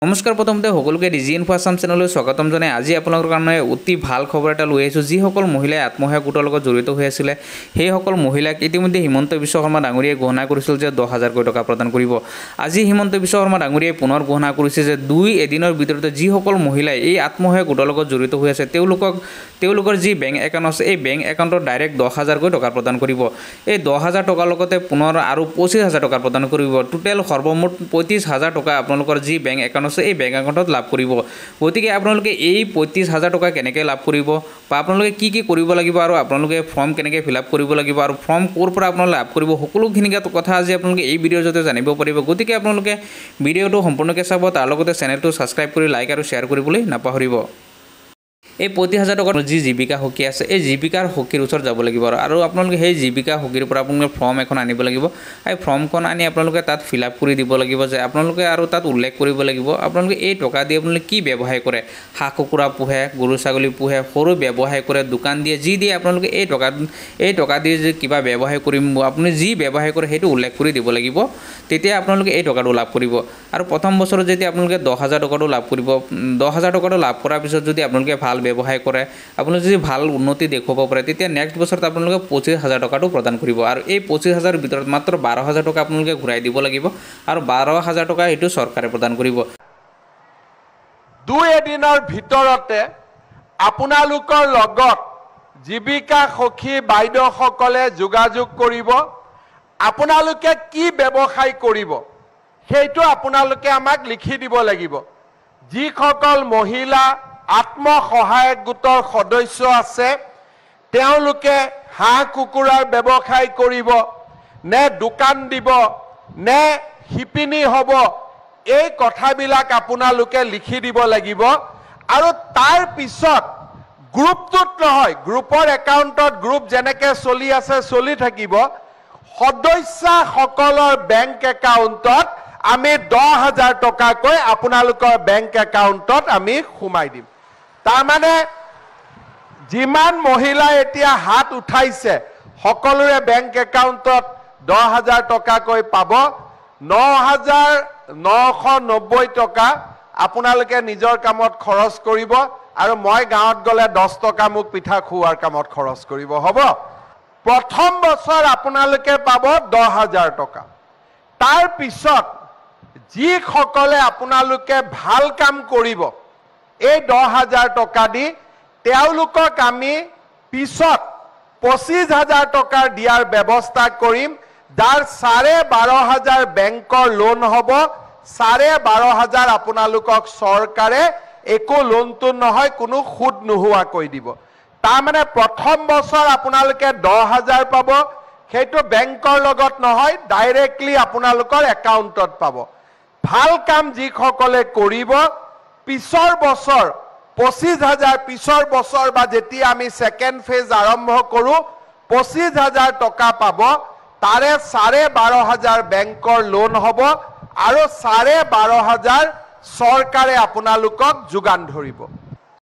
নমস্কাৰ প্ৰথমতে সকলোকে ডিজি ইনফো আসাম চেনেললৈ স্বাগতম জনাই আজি আপোনালোকৰ কাৰণে অতি ভাল খবৰ এটা লৈ আহিছোঁ যিসকল মহিলাই আত্মসহায়ক গোটৰ লগত জড়িত হৈ আছিলে সেইসকল মহিলাক ইতিমধ্যে হিমন্ত বিশ্ব শৰ্মা ডাঙৰীয়াই ঘোষণা কৰিছিল যে 10,000 টকা প্ৰদান কৰিব। আজি হিমন্ত বিশ্ব শৰ্মা ডাঙৰীয়াই পুনৰ ঘোষণা কৰিছে যে 2 এদিনৰ ভিতৰতে যিসকল মহিলাই এই আত্মসহায়ক গোটৰ লগত জড়িত হৈ আছে তেওঁলোকৰ যি বেংক একাউণ্ট আছে এই বেংক একাউণ্টত ডাইৰেক্ট 10,000 টকা প্ৰদান কৰিব। এই 10,000 টকাৰ লগতে পুনৰ আৰু 25,000 টকা প্ৰদান কৰিব। টোটেল সৰ্বমুঠ 35,000 টকা আপোনালোকৰ যি বেংক একাউণ্ট এই বেংক একাউণ্টত লাভ কৰিব। গতিকে আপোনালোকে এই 35,000 টকা কেনেকৈ লাভ কৰিব বা আপোনালোকে কি কৰিব লাগিব আৰু আপোনালোকে ফৰ্ম কেনেকৈ ফিল আপ কৰিব লাগিব আৰু ফৰ্ম ক'ৰ পৰা আপোনালোকে লাভ কৰিব সকলোখিনি কথা আজি আপোনালোকে এই ভিডিঅ'ৰ জৰিয়তে জানিব পাৰিব। গতিকে আপোনালোকে ভিডিঅ'টো সম্পূৰ্ণকৈ চাব, তাৰ লগতে চেনেলটো ছাবস্ক্ৰাইব কৰি লাইক আৰু শ্বেয়াৰ কৰিবলৈ নাপাহৰিব। এই 35,000 টকাৰ যি জীৱিকা সখী আছে এই জীৱিকাৰ সখীৰ ওচৰত যাব লাগিব আৰু আপোনালোকে সেই জীৱিকা সখীৰ পৰা আপোনালোকে ফৰ্ম এখন আনিব লাগিব। এই ফৰ্মখন আনি আপোনালোকে তাত ফিল আপ কৰি দিব লাগিব যে আপোনালোকে আৰু তাত উল্লেখ কৰিব লাগিব আপোনালোকে এই টকা দি আপোনালোকে কি ব্যৱসায় কৰে, হাঁহ কুকুৰা পোহে, গৰু ছাগলী পোহে, সৰু ব্যৱসায় কৰে, দোকান দিয়ে, যি দিয়ে আপোনালোকে এই টকা দি যে কিবা ব্যৱসায় কৰিম আপুনি যি ব্যৱসায় কৰে সেইটো উল্লেখ কৰি দিব লাগিব। তেতিয়া আপোনালোকে এই টকাটো লাভ কৰিব। আৰু প্ৰথম বছৰত যেতিয়া আপোনালোকে 10,000 টকাটো লাভ কৰিব, 10,000 টকাটো লাভ কৰাৰ পিছত যদি আপোনালোকে ভাল ব্যৱসায় কৰে, আপোনালোকে যদি ভাল উন্নতি দেখুৱাব পাৰে, তেতিয়া নেক্সট বছৰত আপোনালোকে 25,000 টকাটো প্ৰদান কৰিব। আৰু এই 25,000 ভিতৰত মাত্ৰ 12,000 টকা আপোনালোকে ঘূৰাই দিব লাগিব আৰু 12,000 টকা এইটো চৰকাৰে প্ৰদান কৰিব। 2 এদিনৰ ভিতৰতে আপোনালোকৰ লগত জীৱিকা সখী বাইদেউসকলে যোগাযোগ কৰিব। আপোনালোকে কি ব্যৱসায় কৰিব সেইটো আপোনালোকে আমাক লিখি দিব লাগিব। যিসকল মহিলা আত্মসহায়ক গোটৰ সদস্য আছে তেওঁলোকে হাঁহ কুকুৰাৰ ব্যৱসায় কৰিব নে দোকান দিব নে শিপিনী হ'ব, এই কথাবিলাক আপোনালোকে লিখি দিব লাগিব। আৰু তাৰ পিছত গ্ৰুপটোত নহয়, গ্ৰুপৰ একাউণ্টত গ্ৰুপ যেনেকৈ চলি আছে চলি থাকিব, সদস্যসকলৰ বেংক একাউণ্টত আমি 10,000 টকাকৈ আপোনালোকৰ বেংক একাউণ্টত আমি সোমাই দিম। তাৰমানে যিমান মহিলাই এতিয়া হাত উঠাইছে সকলোৰে বেংক একাউণ্টত 10,000 টকাকৈ পাব। 9,990 টকা আপোনালোকে নিজৰ কামত খৰচ কৰিব আৰু মই গাঁৱত গ'লে 10 টকা মোক পিঠা খুওৱাৰ কামত খৰচ কৰিব, হ'ব। প্ৰথম বছৰ আপোনালোকে পাব 10,000 টকা। তাৰ পিছত যিসকলে আপোনালোকে ভাল কাম কৰিব এই 10,000 টকা দি তেওঁলোকক আমি পিছত 25,000 টকা দিয়াৰ ব্যৱস্থা কৰিম, যাৰ 12,500 বেংকৰ লোন হ'ব। 12,500 আপোনালোকক চৰকাৰে একো লোনটো নহয় কোনো সুদ নোহোৱাকৈ দিব। তাৰমানে প্ৰথম বছৰ আপোনালোকে 10,000 পাব, সেইটো বেংকৰ লগত নহয়, ডাইৰেক্টলি আপোনালোকৰ একাউণ্টত পাব। ভাল কাম যিসকলে কৰিব পিছৰ বছৰ 25,000 পিছৰ বছৰ বা যেতিয়া আমি ছেকেণ্ড ফেজ আৰম্ভ কৰোঁ 25,000 টকা পাব। তাৰে 12,500 বেংকৰ লোন হ'ব আৰু 12,500 চৰকাৰে আপোনালোকক যোগান ধৰিব।